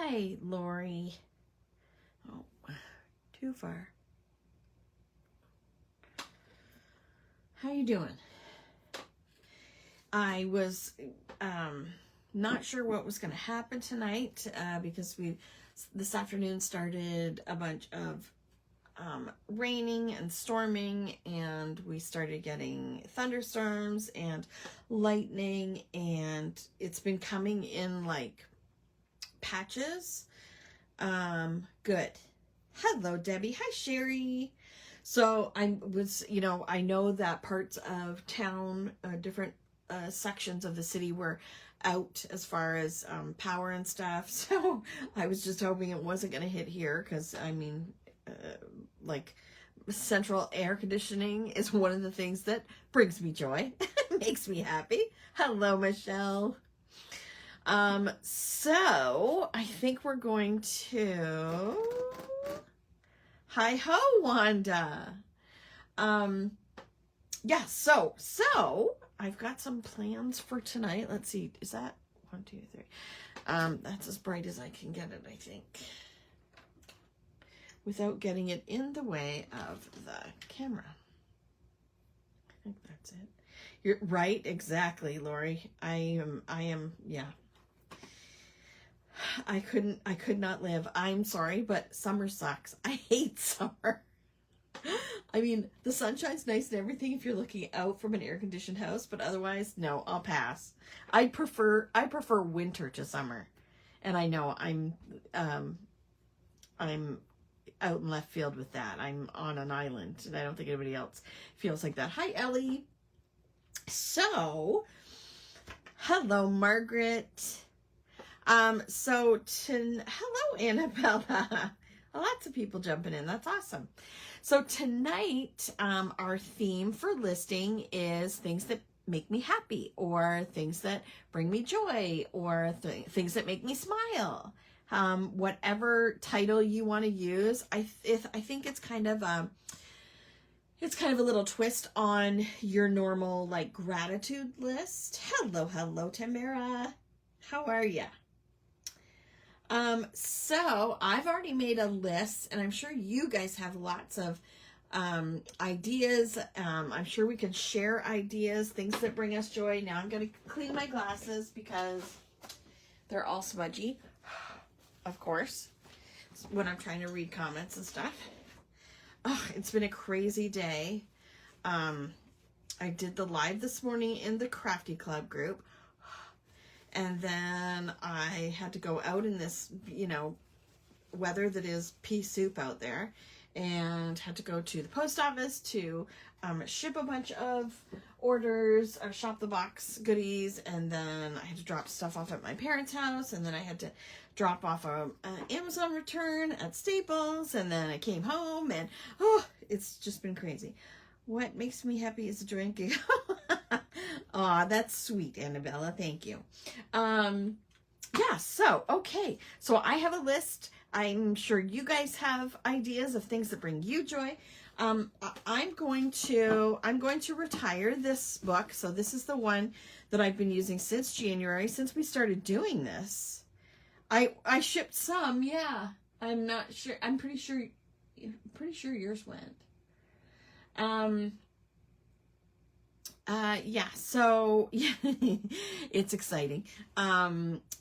Hi, Lori. Oh, too far. How you doing? I was not sure what was going to happen tonight because this afternoon started a bunch of raining and storming, and we started getting thunderstorms and lightning, and it's been coming in like patches. Good. Hello, Debbie. Hi, Sherry. So I know that parts of town, different sections of the city were out as far as power and stuff. So I was just hoping it wasn't going to hit here because, like, central air conditioning is one of the things that brings me joy, makes me happy. Hello, Michelle. So I think we're going to... Hi ho, Wanda. Yeah, so I've got some plans for tonight. Let's see, is that 1, 2, 3? That's as bright as I can get it, I think, without getting it in the way of the camera. I think that's it. You're right, exactly, Lori. I am, yeah. I could not live. I'm sorry, but summer sucks. I hate summer. I mean, the sunshine's nice and everything if you're looking out from an air-conditioned house, but otherwise, no, I'll pass. I prefer winter to summer. And I know I'm out in left field with that. I'm on an island, and I don't think anybody else feels like that. Hi, Ellie. So, hello, Margaret. Hello, Annabella. Lots of people jumping in. That's awesome. So tonight, our theme for listing is things that make me happy, or things that bring me joy, or things that make me smile. Whatever title you want to use, I think it's kind of a little twist on your normal like gratitude list. Hello, Tamara. How are ya? So I've already made a list, and I'm sure you guys have lots of ideas. I'm sure we can share ideas, things that bring us joy. Now I'm going to clean my glasses because they're all smudgy, of course, when I'm trying to read comments and stuff. Oh, it's been a crazy day. I did the live this morning in the Krafty Club group. And then I had to go out in this, weather that is pea soup out there, and had to go to the post office to ship a bunch of orders, or shop the box goodies, and then I had to drop stuff off at my parents' house, and then I had to drop off an Amazon return at Staples, and then I came home, and it's just been crazy. What makes me happy is drinking. Aw, that's sweet, Annabella. Thank you. Yeah, so, okay. So I have a list. I'm sure you guys have ideas of things that bring you joy. I'm going to retire this book. So this is the one that I've been using since January, since we started doing this. I shipped some, yeah. I'm not sure. I'm pretty sure yours went. Yeah, so yeah, it's exciting.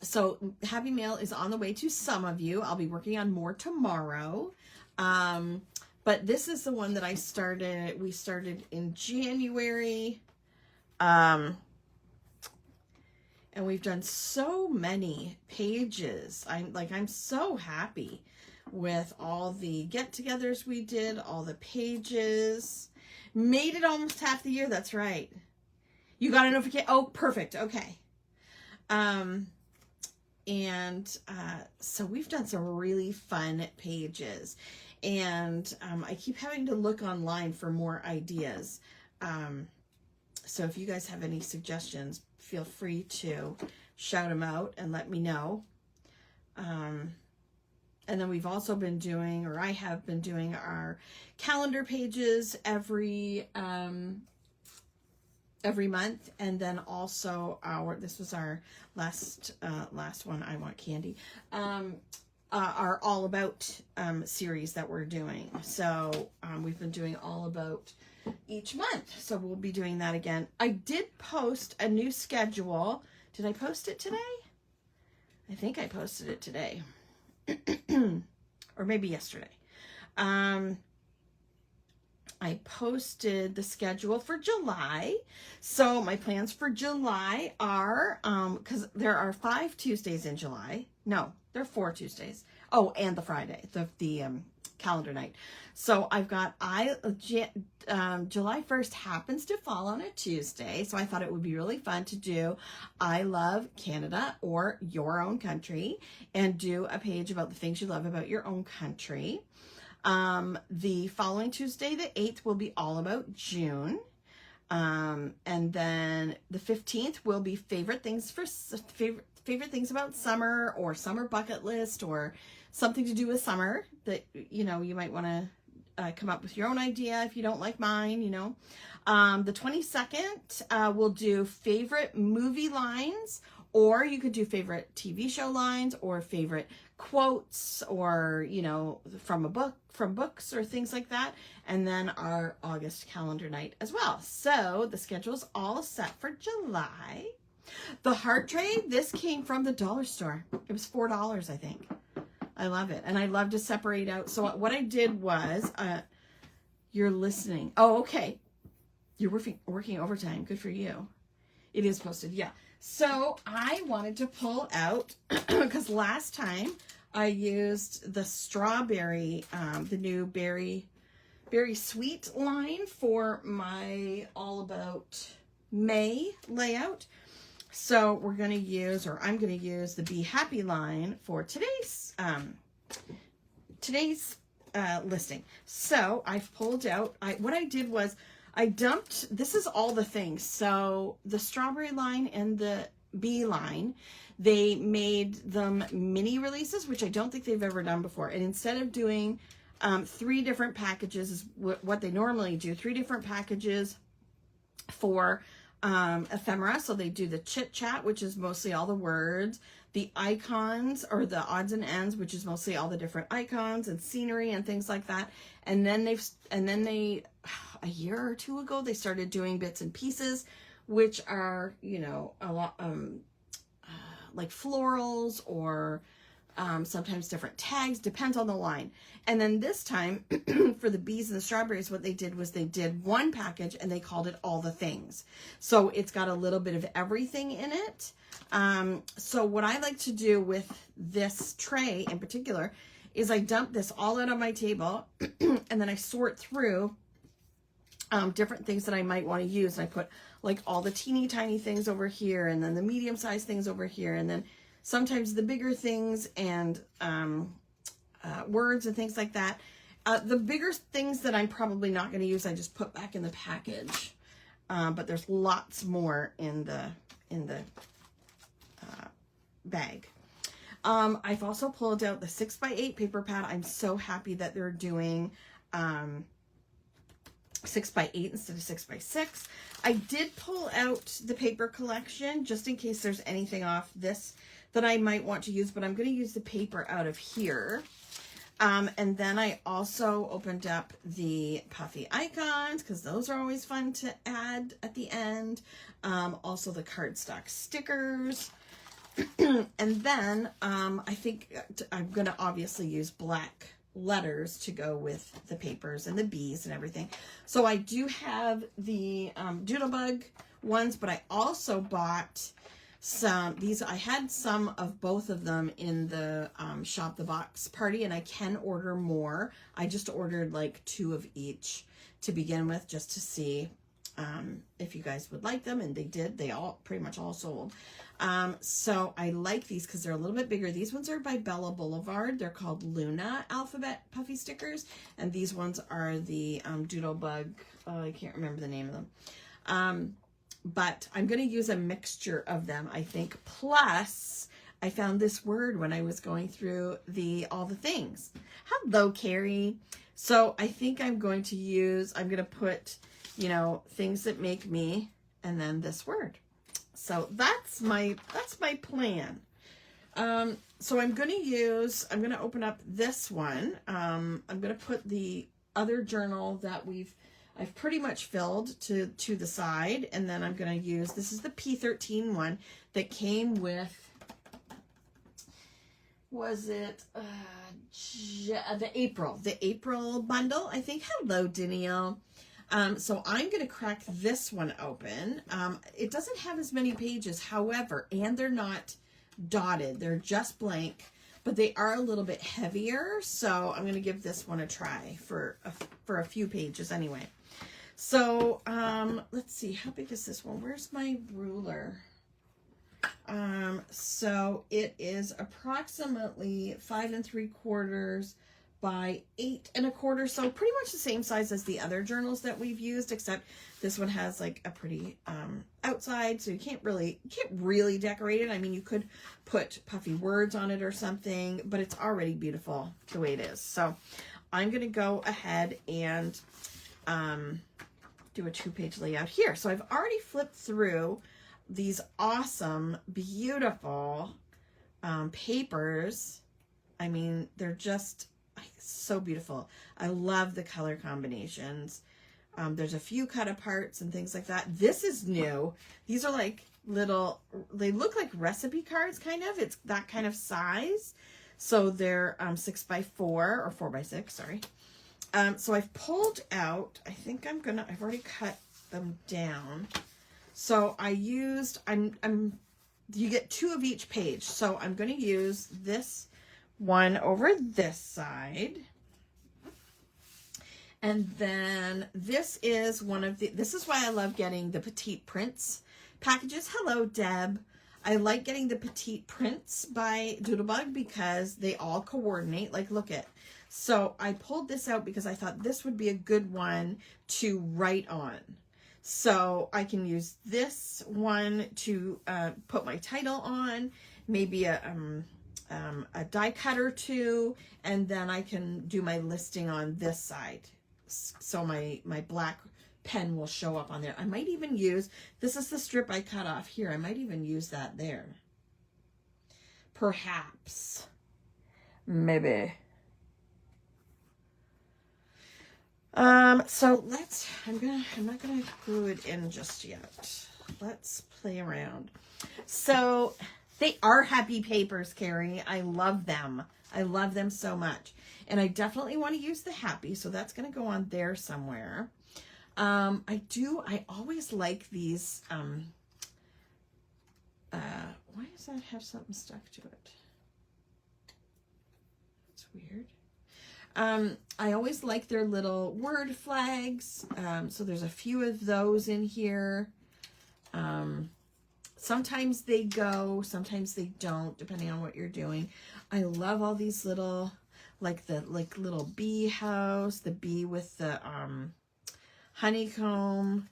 So Happy Mail is on the way to some of you. I'll be working on more tomorrow. But this is the one that we started in January. And we've done so many pages. I'm so happy with all the get-togethers we did, all the pages. Made it almost half the year. That's right. You got a notification. Oh, perfect. Okay. So we've done some really fun pages, and I keep having to look online for more ideas. So if you guys have any suggestions, feel free to shout them out and let me know. And then we've also been doing, or I have been doing, our calendar pages every every month. And then also this was our last one, I Want Candy, our All About series that we're doing. So we've been doing All About each month. So we'll be doing that again. I did post a new schedule. Did I post it today? I think I posted it today. Or maybe yesterday. I posted the schedule for July. So my plans for July are, because there are 5 Tuesdays in July. No, there are 4 Tuesdays. Oh, and the Friday, the calendar night. So I've got, July 1st happens to fall on a Tuesday. So I thought it would be really fun to do I Love Canada or Your Own Country and do a page about the things you love about your own country. The following Tuesday, the 8th, will be all about June. And then the 15th will be favorite things about summer, or summer bucket list, or something to do with summer that, you know, you might want to come up with your own idea if you don't like mine, you know. The 22nd, we'll do favorite movie lines, or you could do favorite TV show lines, or favorite quotes, or, you know, from books or things like that. And then our August calendar night as well. So the schedule's all set for July. The heart tray, this came from the dollar store. It was $4, I think. I love it. And I love to separate out. So what I did was, you're listening. Oh, okay. You're working overtime. Good for you. It is posted. Yeah. So I wanted to pull out, because last time I used the strawberry, the new berry sweet line for my All About May layout. So we're going to use, or I'm going to use, the Be Happy line for today's listing. So I've pulled out, what I did was I dumped, this is all the things. So the strawberry line and the bee line, they made them mini releases, which I don't think they've ever done before. And instead of doing 3 different packages, is what they normally do, 3 different packages for ephemera. So they do the chit chat, which is mostly all the words, the icons, or the odds and ends, which is mostly all the different icons and scenery and things like that. And then they a year or 2 ago, they started doing bits and pieces, which are, you know, a lot like florals, or sometimes different tags, depends on the line. And then this time for the bees and the strawberries, what they did was they did 1 package and they called it All the Things. So it's got a little bit of everything in it. So what I like to do with this tray in particular is I dump this all out on my table and then I sort through different things that I might want to use. And I put like all the teeny tiny things over here, and then the medium sized things over here, and then sometimes the bigger things and words and things like that. The bigger things that I'm probably not going to use, I just put back in the package. But there's lots more in the bag. I've also pulled out the 6x8 paper pad. I'm so happy that they're doing 6x8 instead of 6x6. I did pull out the paper collection just in case there's anything off this that I might want to use, but I'm going to use the paper out of here. And then I also opened up the puffy icons, because those are always fun to add at the end. Also the cardstock stickers. And then I think I'm going to obviously use black letters to go with the papers and the bees and everything. So I do have the Doodlebug ones, but I also bought some, I had some of both of them in the Shop the Box party, and I can order more. I just ordered like 2 of each to begin with, just to see if you guys would like them, and they did. They all pretty much all sold. So I like these because they're a little bit bigger. These ones are by Bella Boulevard. They're called Luna Alphabet Puffy Stickers, and these ones are the Doodlebug. I can't remember the name of them. But I'm going to use a mixture of them, I think. Plus, I found this word when I was going through all the things. Hello, Carrie. So I think I'm going to put, you know, things that make me and then this word. So that's my plan. So I'm going to open up this one. I'm going to put the other journal that I've pretty much filled to the side. And then I'm going to use, this is the P13 one that came with, was it the April bundle, I think. Hello, Danielle. So I'm going to crack this one open. It doesn't have as many pages, however, and they're not dotted. They're just blank, but they are a little bit heavier. So I'm going to give this one a try for a few pages anyway. So let's see, how big is this one? Where's my ruler? So it is approximately 5 3/4 by 8 1/4. So pretty much the same size as the other journals that we've used, except this one has like a pretty outside, so you can't really decorate it. I mean, you could put puffy words on it or something, but it's already beautiful the way it is. So I'm going to go ahead and do a 2-page layout here. So I've already flipped through these awesome, beautiful papers. I mean, they're just so beautiful. I love the color combinations. There's a few cut aparts and things like that. This is new. These are like little, they look like recipe cards kind of. It's that kind of size. So they're 6 by 4 or 4 by 6, sorry. So I've pulled out, I think I've already cut them down. So you get 2 of each page. So I'm going to use this one over this side. And then this is this is why I love getting the petite prints packages. Hello, Deb. I like getting the petite prints by Doodlebug because they all coordinate. Like, look at. So I pulled this out because I thought this would be a good one to write on. So I can use this one to put my title on, maybe a die cut or two, and then I can do my listing on this side. So my black pen will show up on there. I might even use, this is the strip I cut off here. I might even use that there. Perhaps. Maybe. So I'm not gonna glue it in just yet. Let's play around. So they are happy papers, Carrie. I love them. I love them so much. And I definitely want to use the happy, so that's going to go on there somewhere. I always like these, why does that have something stuck to it? It's weird. I always like their little word flags. So there's a few of those in here. Sometimes they go, sometimes they don't, depending on what you're doing. I love all these little, like little bee house, the bee with the honeycomb.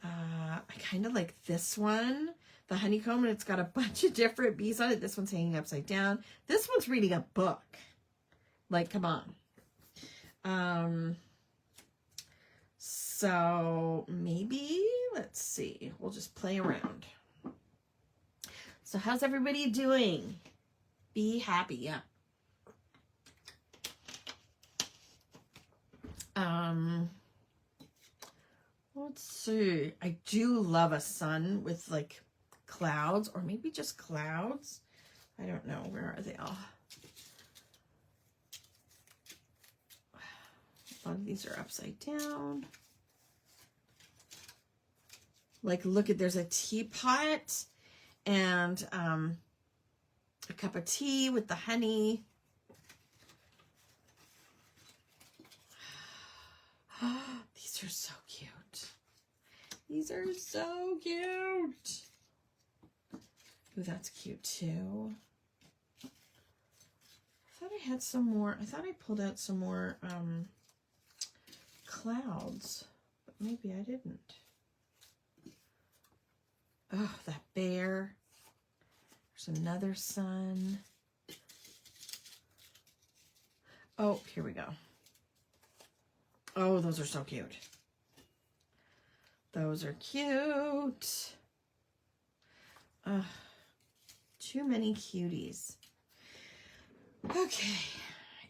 I kind of like this one, the honeycomb, and it's got a bunch of different bees on it. This one's hanging upside down. This one's reading a book. Like, come on. So maybe, let's see, we'll just play around. So how's everybody doing? Be happy, yeah. Let's see. I do love a sun with like clouds, or maybe just clouds. I don't know. Where are they all? A lot of these are upside down. Like, look at, there's a teapot and a cup of tea with the honey. These are so cute. These are so cute. Ooh, that's cute too. I thought I had some more. I thought I pulled out some more clouds, but maybe I didn't. Oh, that bear. There's another sun. Oh, here we go. Oh, those are so cute. Those are cute. Too many cuties. Okay.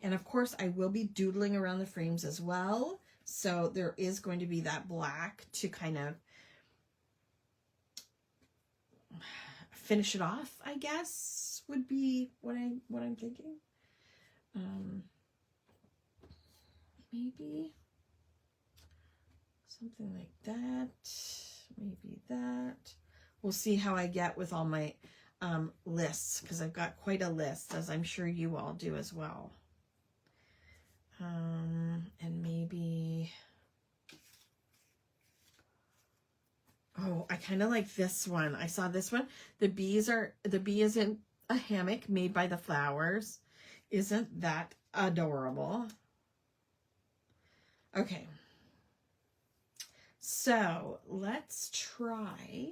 And of course, I will be doodling around the frames as well. So there is going to be that black to kind of finish it off, I guess, would be what I'm thinking. Maybe something like that. Maybe that. We'll see how I get with all my lists, because I've got quite a list, as I'm sure you all do as well. And maybe, oh, I kind of like this one. I saw this one. The bee is in a hammock made by the flowers. Isn't that adorable? Okay. So let's try.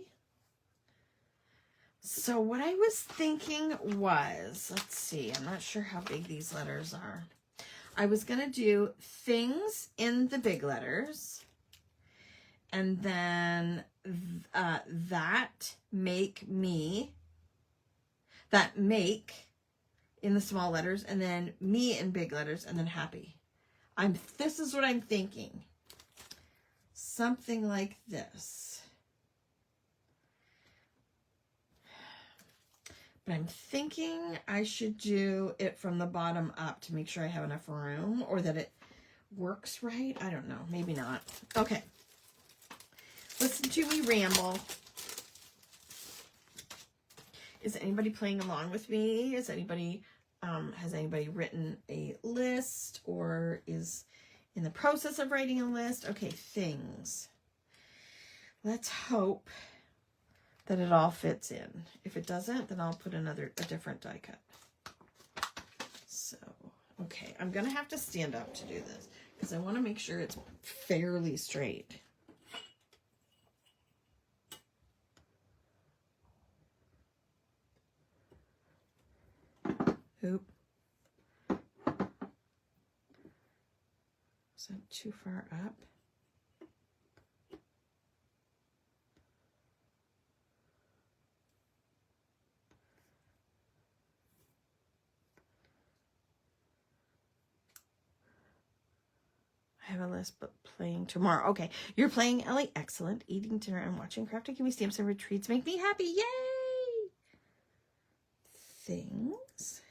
So what I was thinking was, let's see, I'm not sure how big these letters are. I was going to do things in the big letters, and then that make in the small letters, and then me in big letters, and then happy. This is what I'm thinking. Something like this. But I'm thinking I should do it from the bottom up to make sure I have enough room, or that it works right. I don't know. Maybe not. Okay. Listen to me ramble. Is anybody playing along with me? Is anybody, has anybody written a list or is in the process of writing a list? Okay, things. Let's hope that it all fits in. If it doesn't, then I'll put a different die cut. So, okay, I'm gonna have to stand up to do this because I want to make sure it's fairly straight. Oop. Is that too far up? I have a list, but playing tomorrow. Okay, you're playing, Ellie. Excellent. Eating dinner and watching Krafty. Give me stamps and retreats. Make me happy. Yay! Things.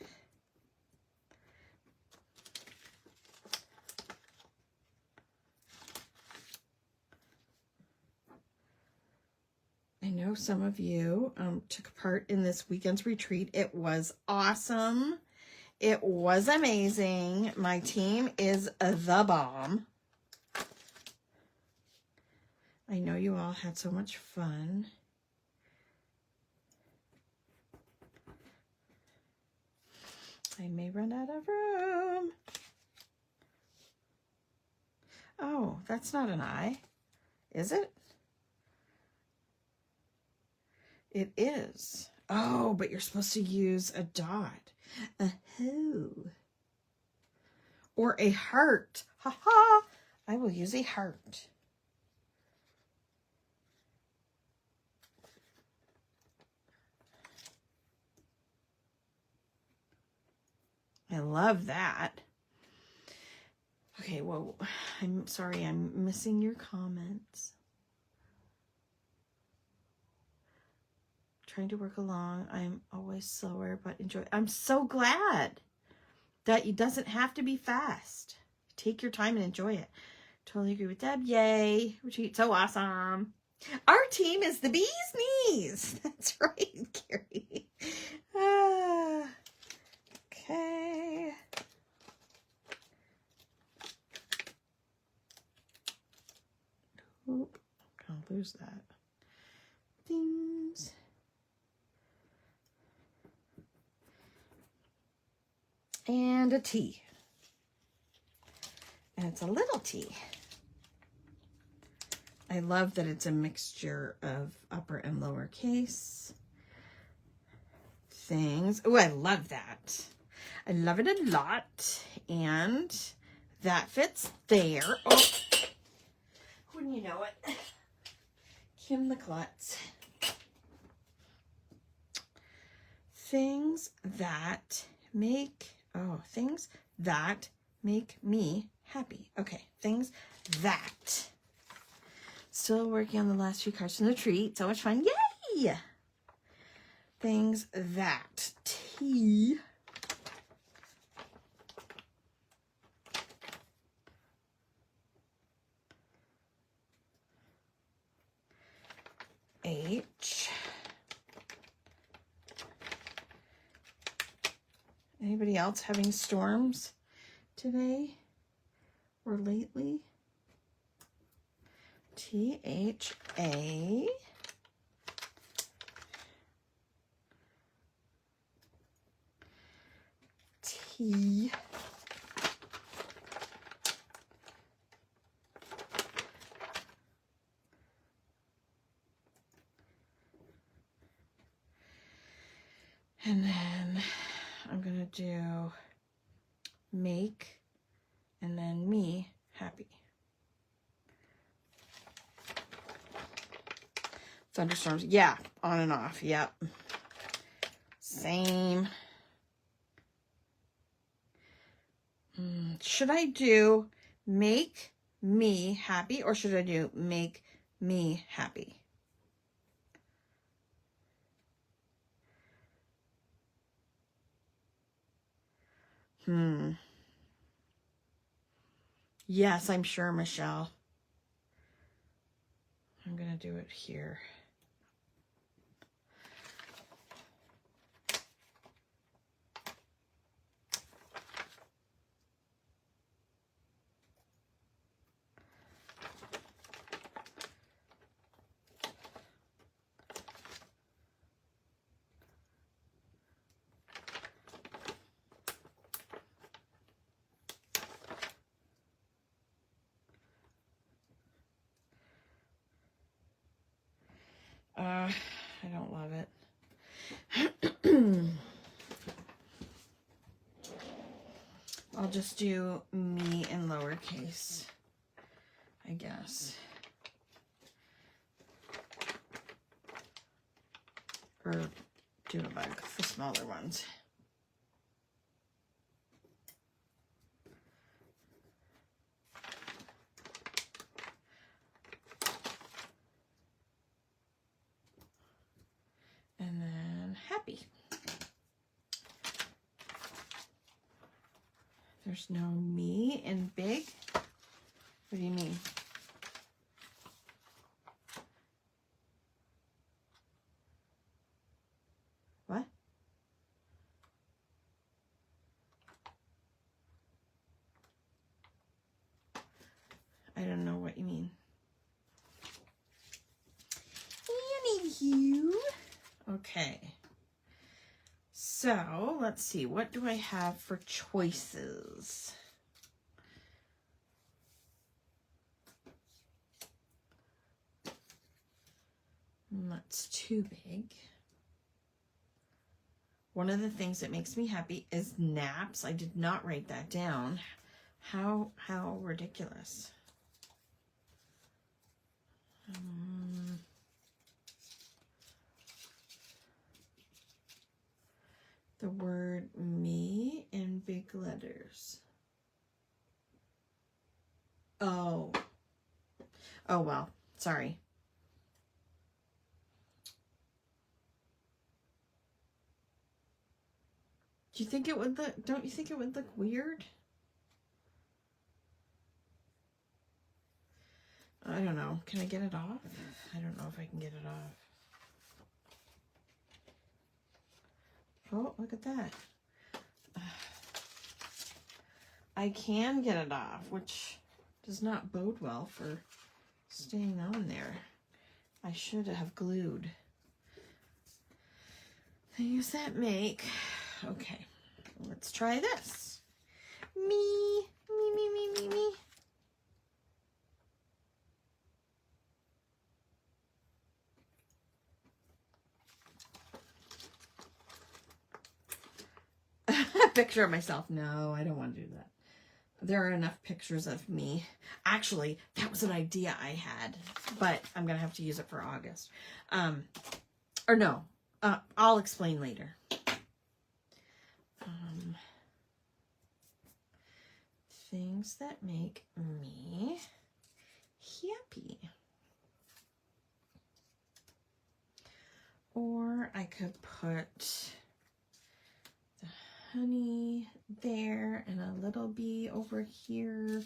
I know some of you took part in this weekend's retreat. It was awesome. It was amazing. My team is the bomb. I know you all had so much fun. I may run out of room. Oh, that's not an eye, is it? It is. Oh, but you're supposed to use a dot. Or a heart. Ha ha. I will use a heart. I love that. Okay, well, I'm sorry, I'm missing your comments. Trying to work along. I'm always slower, but enjoy. I'm so glad that it doesn't have to be fast. Take your time and enjoy it. Totally agree with Deb. Yay. Retreat. So awesome. Our team is the bee's knees. That's right, Carrie. Okay. Oop. I'll lose that. Things. And a T. And it's a little T. I love that it's a mixture of upper and lower case. Things. Oh, I love that. I love it a lot. And that fits there. Oh, wouldn't you know it? Kim the klutz. Things that make me happy. Okay, things that. Still working on the last few cards from the treat. So much fun. Yay! Things that. T. H. Anybody else having storms today or lately? T-H-A. T. And then I'm going to do make and then me happy. Thunderstorms. Yeah, on and off. Yep. Same. Should I do make me happy or should I do make me happy? Yes, I'm sure, Michelle. I'm going to do it here. I don't love it. I'll just do me in lowercase, I guess. Or Doodlebug, the smaller ones. And then happy. There's no me in big. What do you mean? What? I don't know what you mean. Anywho. Okay. So, let's see. What do I have for choices? That's too big. One of the things that makes me happy is naps. I did not write that down. How ridiculous. The word me in big letters. Oh, well, sorry. Do you think it would look, don't you think it would look weird? I don't know. Can I get it off? I don't know if I can get it off. Oh, look at that. I can get it off, which does not bode well for staying on there. I should have glued. Things that make. Okay, let's try this. Me. Picture of myself. No, I don't want to do that. there are enough pictures of me. Actually, that was an idea I had, but I'm going to have to use it for August. Or no, I'll explain later. Things that make me happy. Or I could put the honey there and a little bee over here.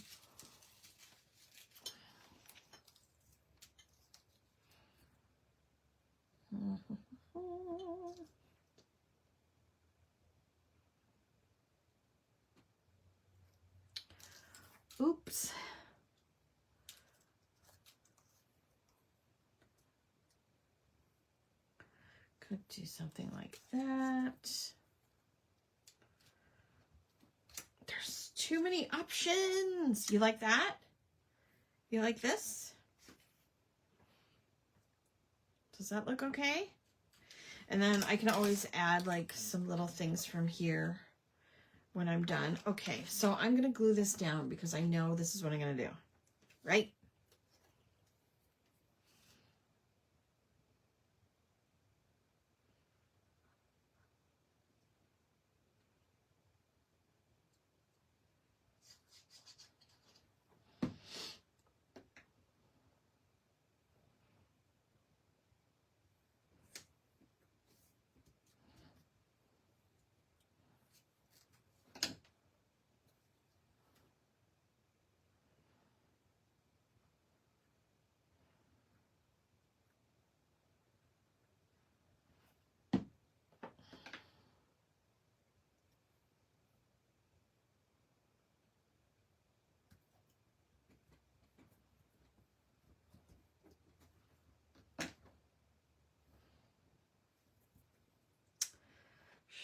Oops. Could do something like that. There's too many options. You like that? You like this? Does that look okay? And then I can always add like some little things from here when I'm done. Okay, so I'm gonna glue this down because I know this is what I'm gonna do, right?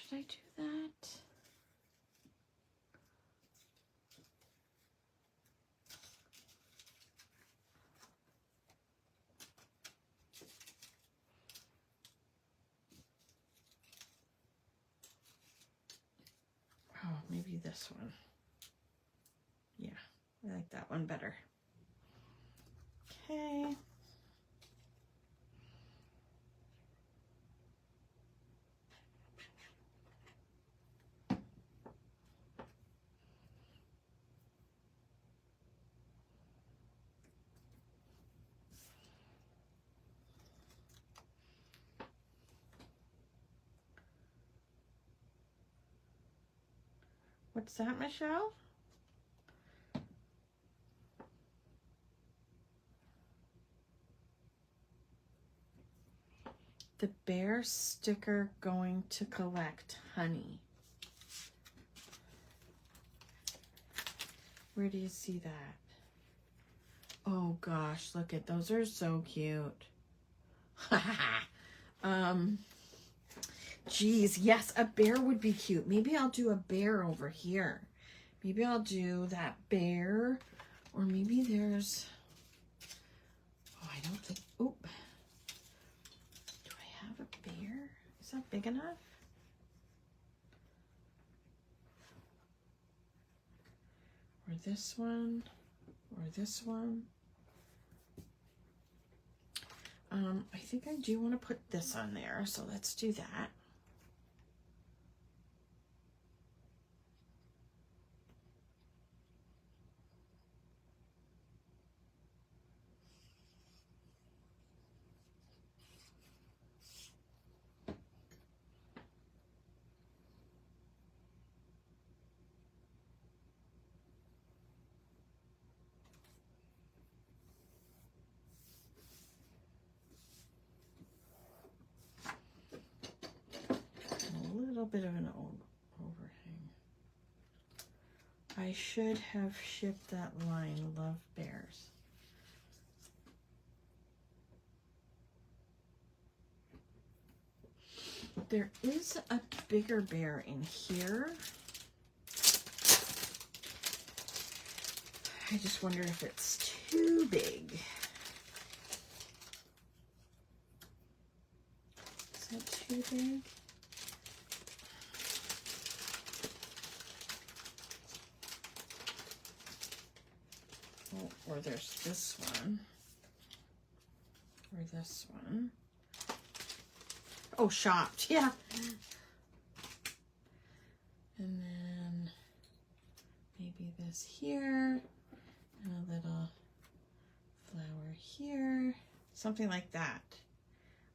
Should I do that? Oh, maybe this one. Yeah, I like that one better. Okay. What's that, Michelle? The bear sticker going to collect honey. Where do you see that? Oh gosh, look at those, are so cute. Geez, yes, a bear would be cute. Maybe I'll do a bear over here. Maybe I'll do that bear, or maybe there's, oh, I don't think, oop. Do I have a bear? Is that big enough? Or this one, or this one. I think I do want to put this on there, so let's do that. A little bit of an overhang. I should have shipped that line, Love Bears. There is a bigger bear in here. I just wonder if it's too big. Is that too big? Oh, or there's this one. Or this one. Oh, shopped, yeah. And then maybe this here. And a little flower here. Something like that.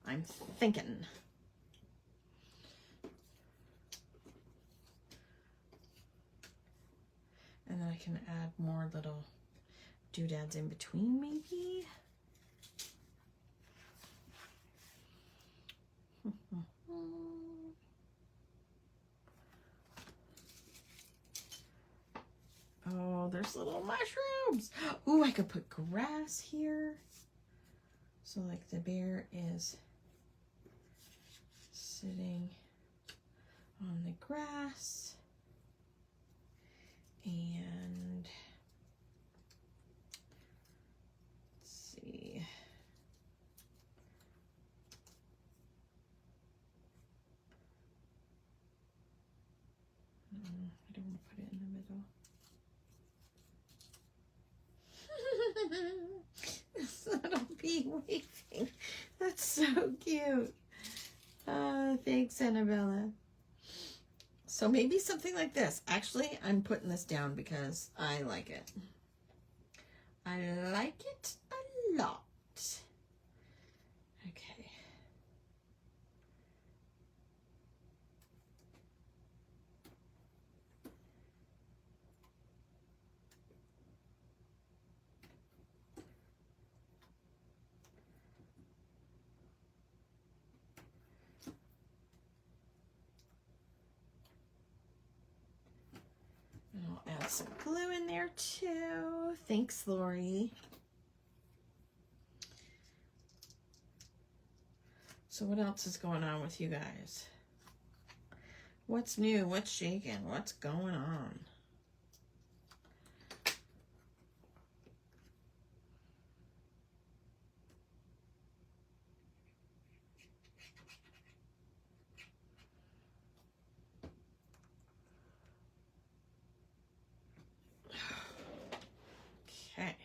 I'm thinking. And then I can add more little doodads in between, maybe. Oh, there's little mushrooms. Oh, I could put grass here. So like the bear is sitting on the grass. And let's see. I don't want to put it in the middle. This little bee waving. That's so cute. Thanks, Annabella. So maybe something like this. Actually, I'm putting this down because I like it. I like it a lot. Okay. And I'll add some glue in there too. Thanks, Lori. So what else is going on with you guys? What's new? What's shaking? What's going on? Okay.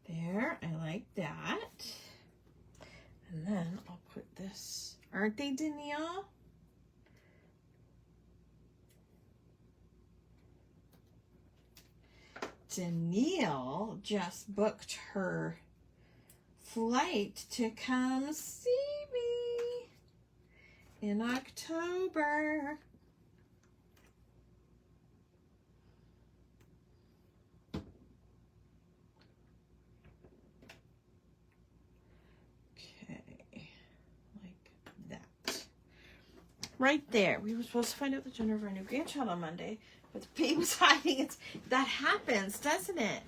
There, I like that. And then I'll put this. Aren't they, Danielle? Danielle just booked her flight to come see me in October. Okay, like that. Right there. We were supposed to find out the gender of our new grandchild on Monday, but the baby was hiding. That happens, doesn't it?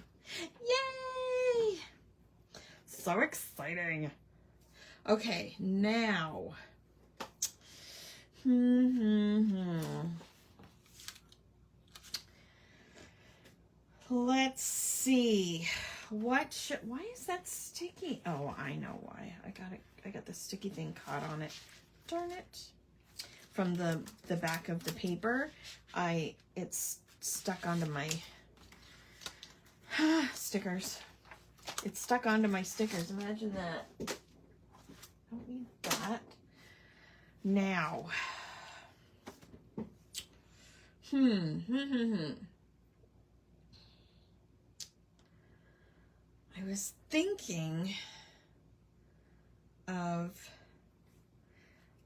Yay! So exciting. Okay, now. Let's see. Why is that sticky? Oh, I know why. I got the sticky thing caught on it. Darn it. From the back of the paper, it's stuck onto my stickers. It's stuck onto my stickers. Imagine that. Don't need that. Now. I was thinking of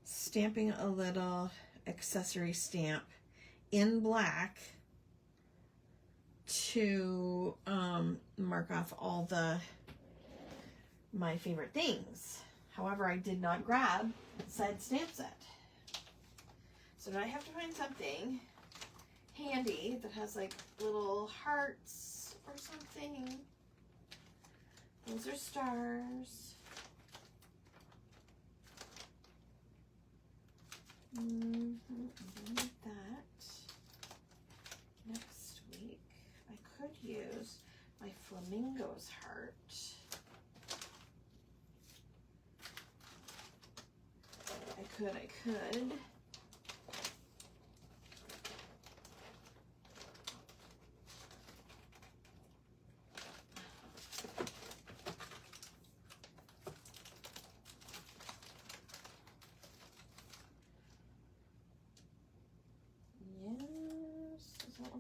stamping a little accessory stamp in black to mark off all my favorite things. However, I did not grab said stamp set. So now I have to find something handy that has like little hearts or something. Those are stars. Like that. Next week, I could use my flamingo's heart. I could.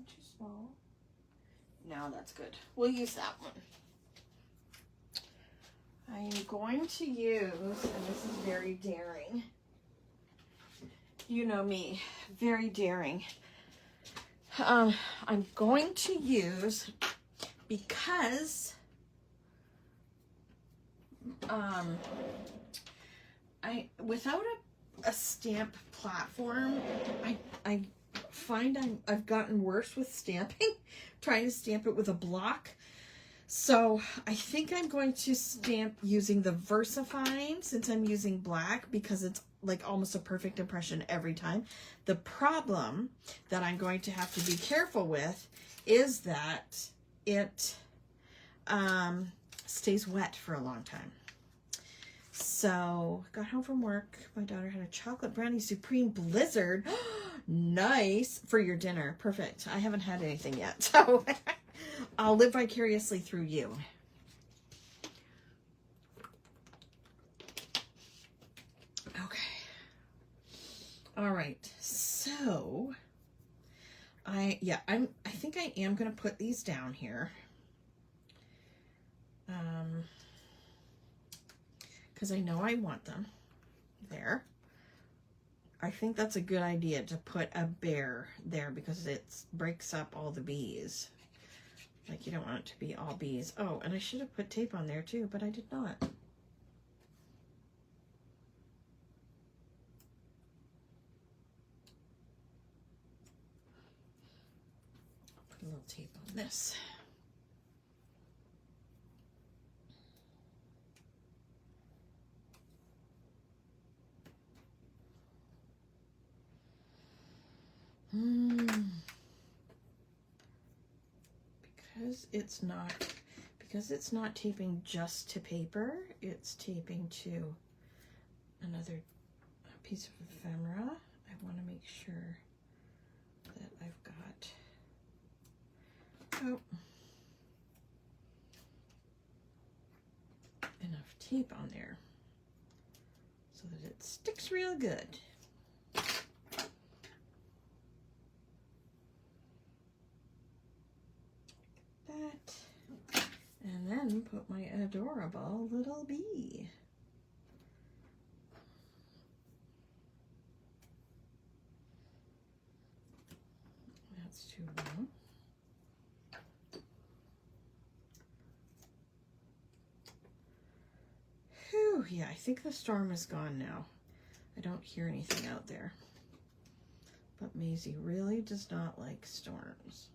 too small. Now that's good. We'll use that one. I'm going to use, and this is very daring. You know me, very daring. I'm going to use, because without a stamp platform, I find I've gotten worse with stamping, trying to stamp it with a block. So I think I'm going to stamp using the VersaFine, since I'm using black, because it's like almost a perfect impression every time. The problem that I'm going to have to be careful with is that it stays wet for a long time. So got home from work. My daughter had a chocolate brownie supreme blizzard. Nice for your dinner. Perfect. I haven't had anything yet, so I'll live vicariously through you. Okay. All right. So I think I am going to put these down here. Because I know I want them there. I think that's a good idea to put a bear there because it breaks up all the bees. Like, you don't want it to be all bees. Oh, and I should have put tape on there too, but I did not. Put a little tape on this. Because it's not taping just to paper, it's taping to another piece of ephemera. I want to make sure that I've got enough tape on there so that it sticks real good. That, and then put my adorable little bee. That's too long. Whew, yeah, I think the storm is gone now. I don't hear anything out there. But Maisie really does not like storms.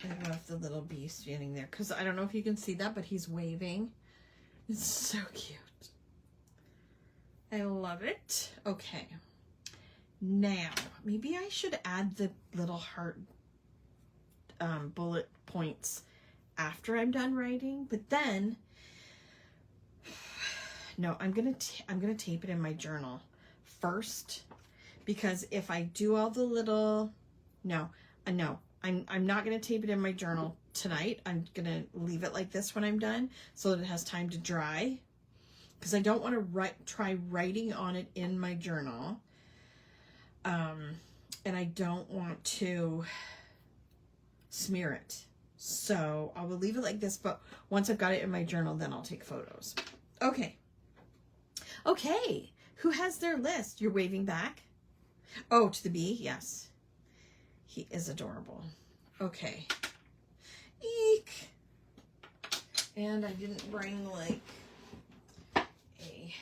I love the little bee standing there because I don't know if you can see that, but he's waving. It's so cute. I love it. Okay. Now, maybe I should add the little heart bullet points after I'm done writing, but then no, I'm gonna tape it in my journal first, because if I do all the little I'm not going to tape it in my journal tonight. I'm going to leave it like this when I'm done so that it has time to dry, because I don't want to try writing on it in my journal. And I don't want to smear it. So I will leave it like this, but once I've got it in my journal, then I'll take photos. Okay. Okay. Who has their list? You're waving back? Oh, to the bee? Yes. He is adorable. Okay. Eek. And I didn't bring like a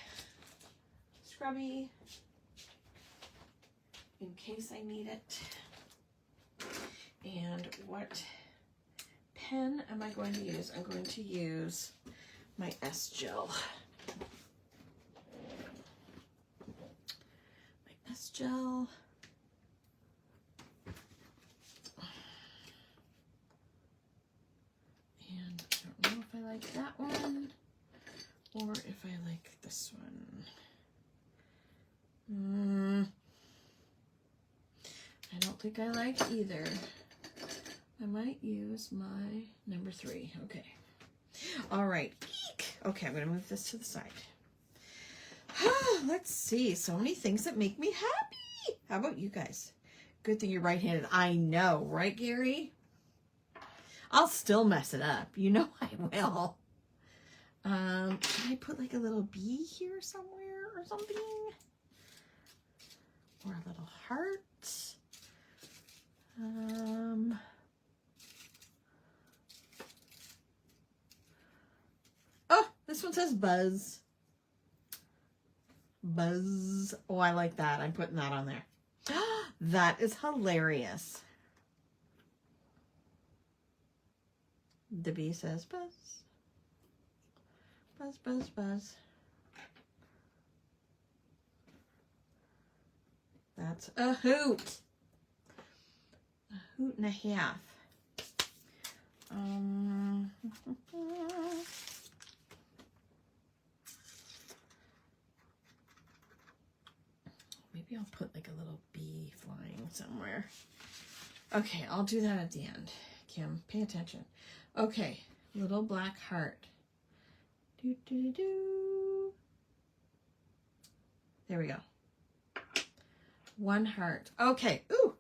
scrubby in case I need it. And what pen am I going to use? I'm going to use my S-Gel. My S-Gel. And I don't know if I like that one or if I like this one. I don't think I like either. I might use my number 3. Okay. All right. Eek. Okay, I'm going to move this to the side. Let's see. So many things that make me happy. How about you guys? Good thing you're right-handed. I know, right, Gary? I'll still mess it up. You know I will. Can I put like a little bee here somewhere or something? Or a little heart? Oh, this one says Buzz. Buzz. Oh, I like that. I'm putting that on there. That is hilarious. The bee says Buzz. Buzz, buzz, buzz. That's a hoot. A hoot and a half. Maybe I'll put like a little bee flying somewhere. Okay, I'll do that at the end. Kim, pay attention. Okay, little black heart. Do, do, do. There we go. One heart. Okay. Ooh.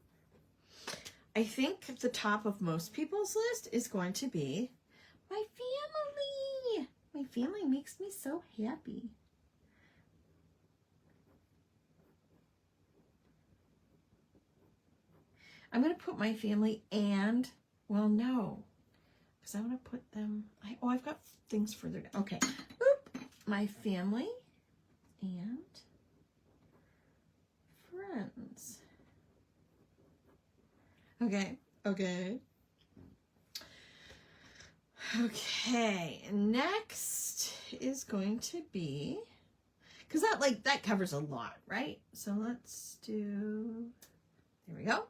I think the top of most people's list is going to be my family. My family makes me so happy. I'm going to put my family and, well, no, because I want to put them, I've got things further down. Okay. Oop. My family and friends. Okay. Okay. Okay. Next is going to be, because that covers a lot, right? So let's do, there we go.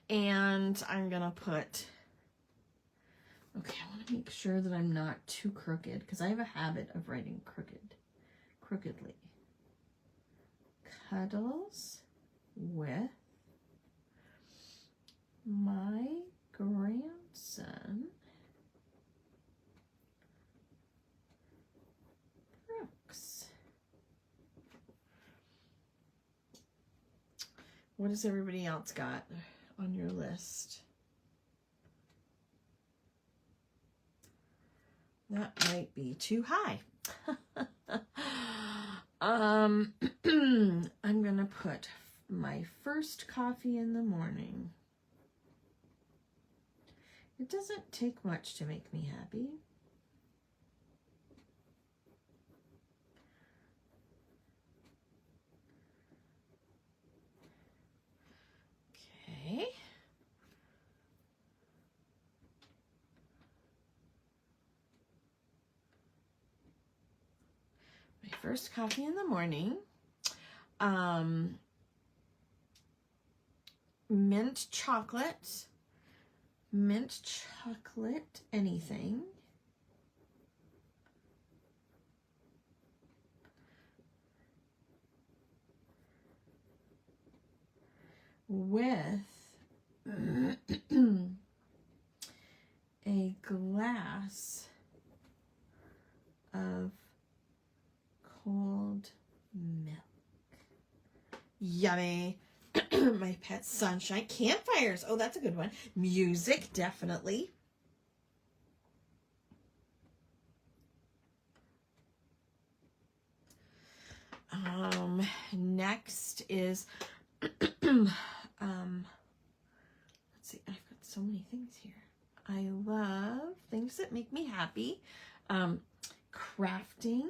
And I'm going to put, okay, I want to make sure that I'm not too crooked because I have a habit of writing crookedly. Cuddles with my grandson, Brooks. What has everybody else got on your list? That might be too high. I'm gonna put my first coffee in the morning. It doesn't take much to make me happy. Okay. My first coffee in the morning. Mint chocolate, anything. With a glass of cold milk. Yummy. My pet sunshine. Campfires. Oh, that's a good one. Music, definitely. Next is let's see, I've got so many things here. I love things that make me happy. Crafting.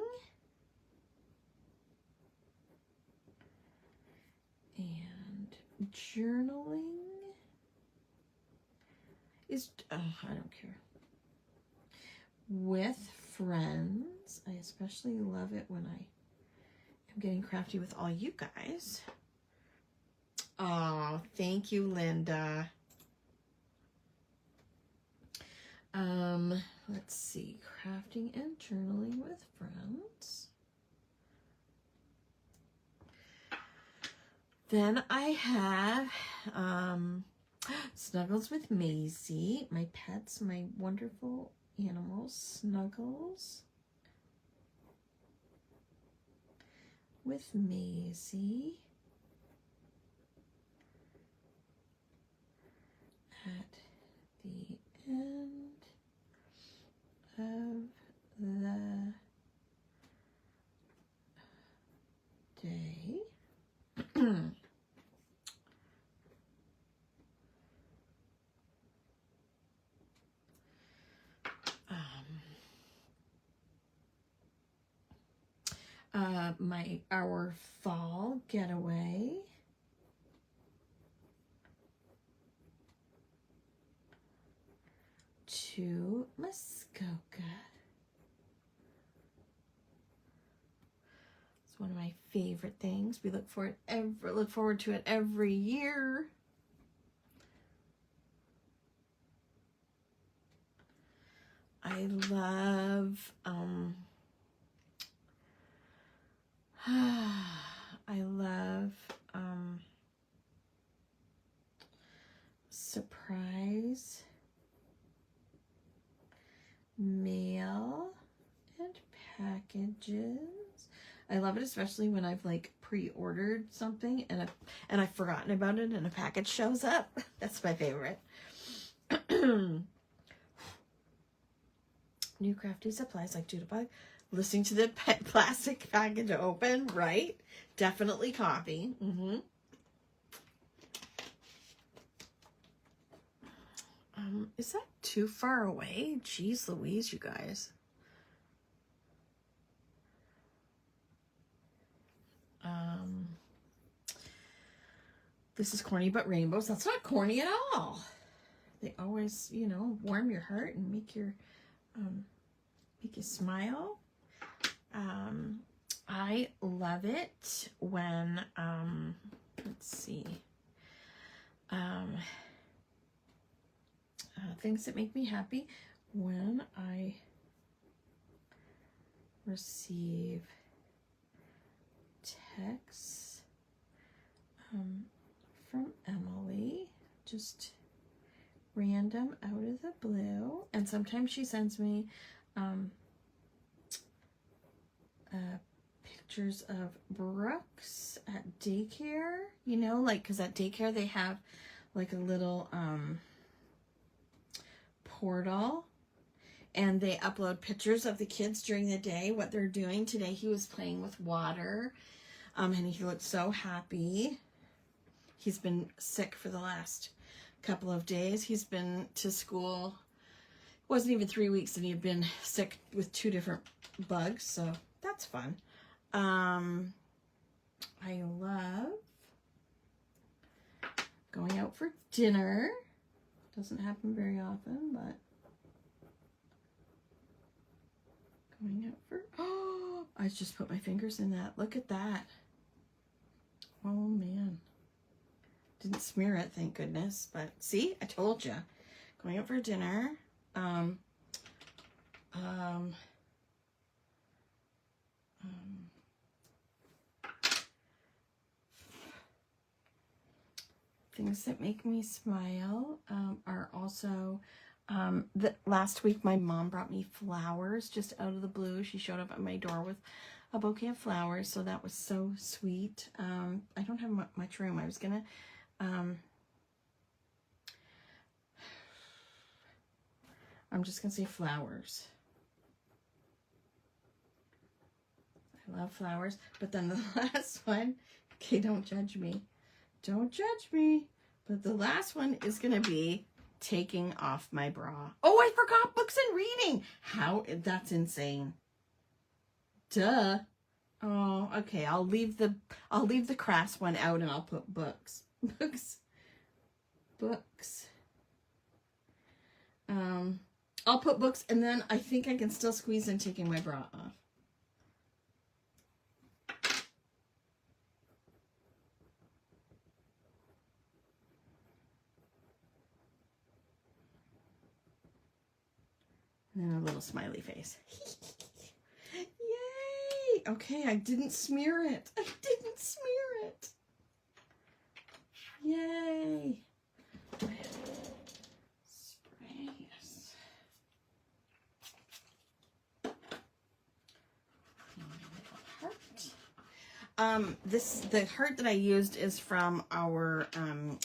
And journaling is, I don't care. With friends. I especially love it when I am getting crafty with all you guys. Oh, thank you, Linda. Let's see, crafting and journaling with friends. Then I have Snuggles with Maisie, my pets, my wonderful animals, Snuggles. with Maisie at the end of the day. Our fall getaway. To Muskoka. It's one of my favorite things. We look forward to it every year. I love surprise mail and packages. I love it, especially when I've like pre-ordered something and I've forgotten about it and a package shows up. That's my favorite. New crafty supplies like Doodlebug. Listening to the plastic package open, right? Definitely coffee. Is that too far away? Jeez Louise, you guys. This is corny but rainbows. That's not corny at all. They always, you know, warm your heart and make you smile. I love it when, let's see, things that make me happy when I receive texts from Emily, just random out of the blue, and sometimes she sends me pictures of Brooks at daycare, you know, like, because at daycare they have like a little portal, and they upload pictures of the kids during the day, what they're doing. Today he was playing with water, and he looked so happy. He's been sick for the last couple of days. He's been to school, it wasn't even 3 weeks, and he had been sick with 2 different bugs, so that's fun. I love going out for dinner. Doesn't happen very often, but going out for, oh, I just put my fingers in that. Look at that. Oh man. Didn't smear it, thank goodness. But see, I told you. Going out for dinner. Things that make me smile are also, last week my mom brought me flowers just out of the blue. She showed up at my door with a bouquet of flowers, so that was so sweet. I don't have much room. I was gonna, I'm just gonna say flowers. I love flowers, but then the last one, okay, don't judge me. Don't judge me. But the last one is going to be taking off my bra. Oh, I forgot books and reading. How? That's insane. Duh. Oh, okay. I'll leave the crafts one out and I'll put books. Books. I'll put books, and then I think I can still squeeze in taking my bra off. And then a little smiley face. Yay! Okay, I didn't smear it. I didn't smear it. Yay! Spray, yes. The heart that I used is from our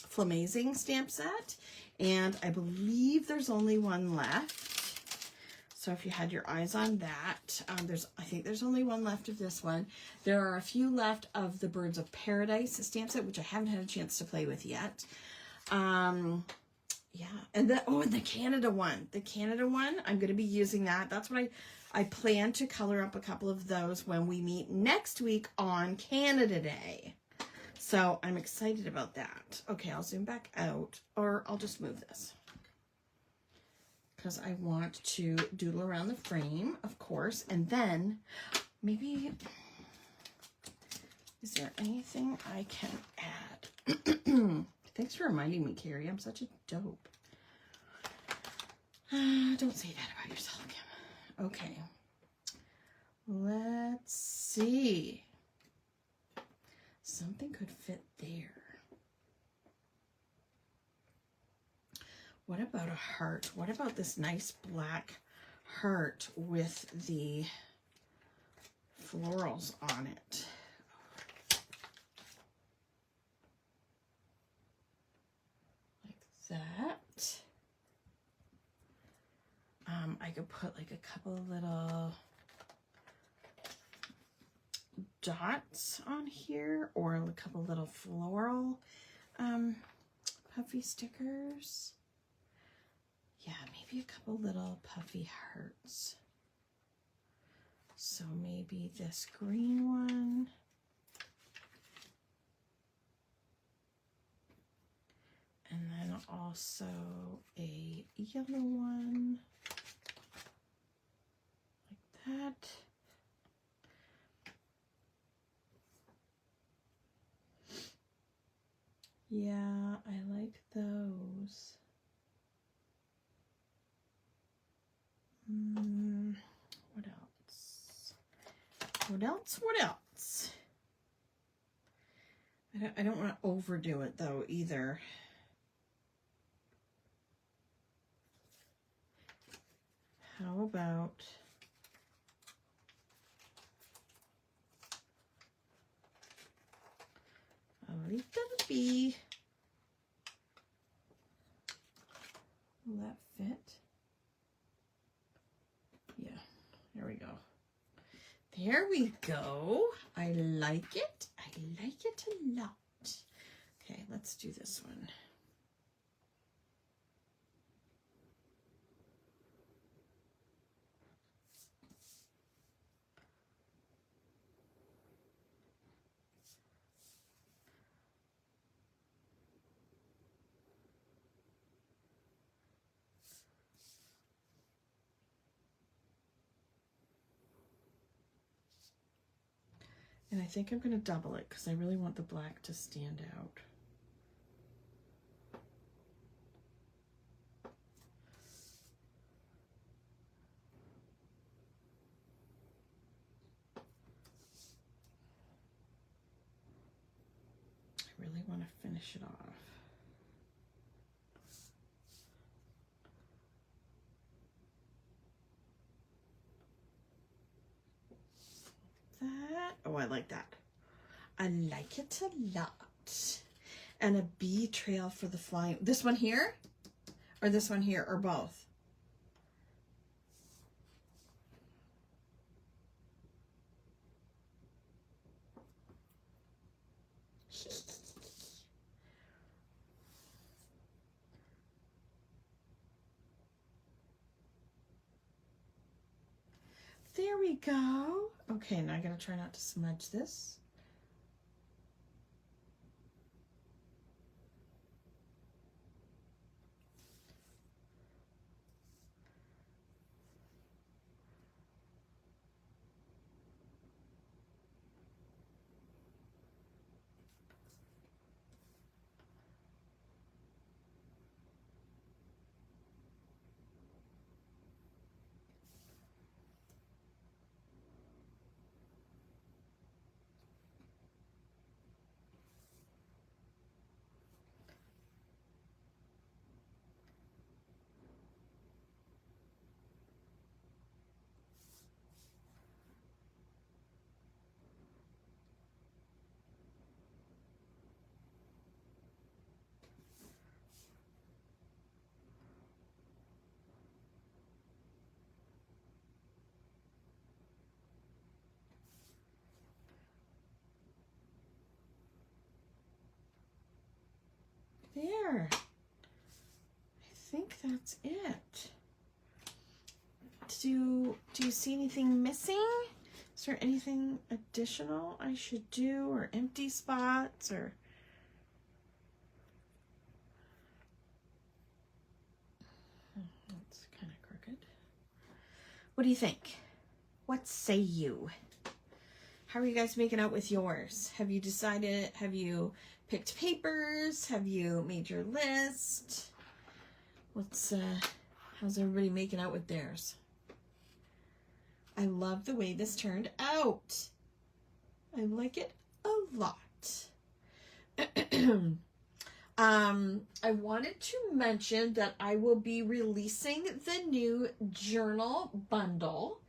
Flamazing stamp set, and I believe there's only one left. So if you had your eyes on that, I think there's only one left of this one. There are a few left of the Birds of Paradise stamp set, which I haven't had a chance to play with yet. Yeah, and the Canada one. The Canada one, I'm going to be using that. That's what I plan to color up a couple of those when we meet next week on Canada Day. So I'm excited about that. Okay, I'll zoom back out, or I'll just move this, because I want to doodle around the frame, of course, and then maybe, is there anything I can add? Thanks for reminding me, Carrie. I'm such a dope. Don't say that about yourself, Kim. Okay. Let's see. Something could fit there. What about a heart? What about this nice black heart with the florals on it? Like that. I could put like a couple of little dots on here, or a couple little floral puffy stickers. Yeah, maybe a couple little puffy hearts. So maybe this green one. And then also a yellow one. Like that. Yeah, I like those. What else? What else? What else? I don't want to overdo it though either. How about a little bee? Will that fit? Yeah, there we go. There we go. I like it. I like it a lot. Okay, let's do this one. And I think I'm going to double it because I really want the black to stand out. I really want to finish it off. That. Oh, I like that. I like it a lot. And a bee trail for the flying. This one here? Or this one here? Or both? There we go. Okay, now I gotta try not to smudge this. there. I think that's it. Do you see anything missing? Is there anything additional I should do, or empty spots, or... That's kind of crooked. What do you think? What say you? How are you guys making out with yours? Have you decided? Have you picked papers? Have you made your list? How's everybody making out with theirs? I love the way this turned out. I like it a lot. I wanted to mention that I will be releasing the new journal bundle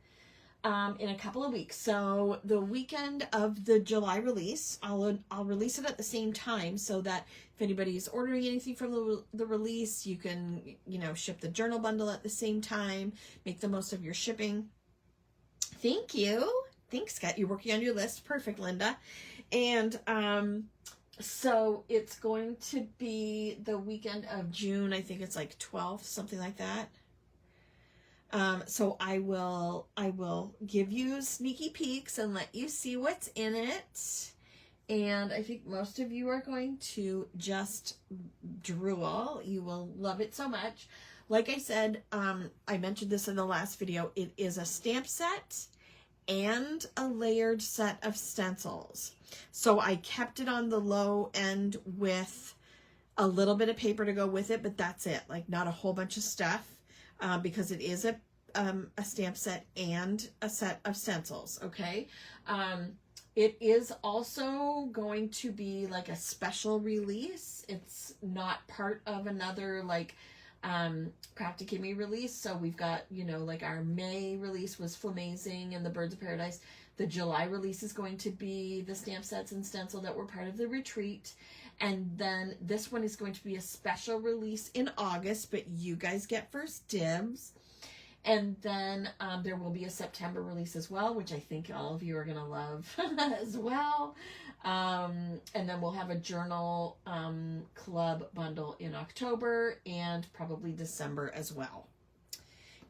in a couple of weeks. So the weekend of the July release, I'll release it at the same time, so that if anybody's ordering anything from the release, you can, ship the journal bundle at the same time, make the most of your shipping. Thank you. Thanks, Scott. You're working on your list. Perfect, Linda. And so it's going to be the weekend of June. I think it's like 12th, something like that. So I will give you sneaky peeks and let you see what's in it. And I think most of you are going to just drool. You will love it so much. Like I said, I mentioned this in the last video. It is a stamp set and a layered set of stencils. So I kept it on the low end with a little bit of paper to go with it, but that's it. Like, not a whole bunch of stuff, because it is a stamp set and a set of stencils. Okay. It is also going to be like a special release. It's not part of another Krafty Kimmy release. So we've got, like our May release was Flamazing and the Birds of Paradise. The July release is going to be the stamp sets and stencil that were part of the retreat. And then this one is going to be a special release in August, but you guys get first dibs. And then there will be a September release as well, which I think all of you are going to love as well. And then we'll have a journal club bundle in October and probably December as well.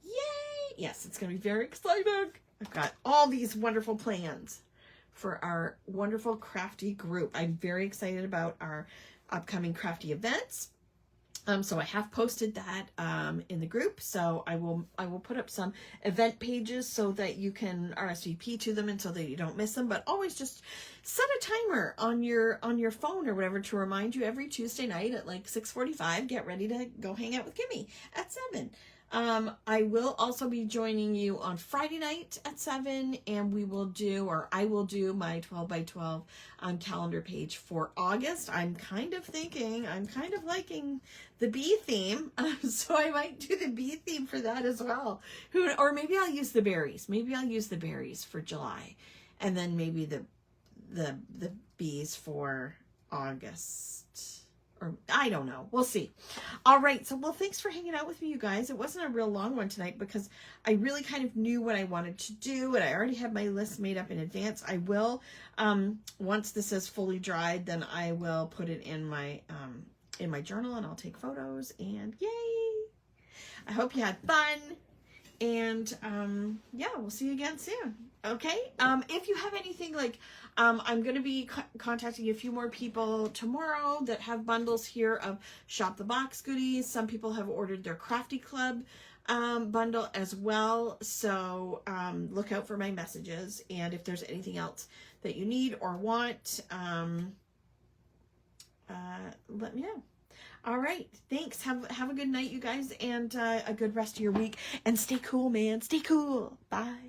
Yay! Yes, it's going to be very exciting. I've got all these wonderful plans for our wonderful crafty group. I'm very excited about our upcoming crafty events. So I have posted that in the group. So I will put up some event pages so that you can RSVP to them and so that you don't miss them. But always just set a timer on your phone or whatever to remind you every Tuesday night at like 6:45. Get ready to go hang out with Kimmy at 7. I will also be joining you on Friday night at 7, and I will do my 12 by 12 calendar page for August. I'm kind of liking the bee theme, so I might do the bee theme for that as well. Or maybe I'll use the berries. Maybe I'll use the berries for July, and then maybe the bees for August. Or I don't know. We'll see. All right. So, well, thanks for hanging out with me, you guys. It wasn't a real long one tonight because I really kind of knew what I wanted to do, and I already had my list made up in advance. I will, once this is fully dried, then I will put it in my journal, and I'll take photos, and yay! I hope you had fun. And, yeah, we'll see you again soon. Okay. If you have anything I'm going to be contacting a few more people tomorrow that have bundles here of Shop the Box goodies. Some people have ordered their Crafty Club, bundle as well. So, look out for my messages. And if there's anything else that you need or want, let me know. All right. Thanks. Have a good night, you guys, and a good rest of your week. And stay cool, man. Stay cool. Bye.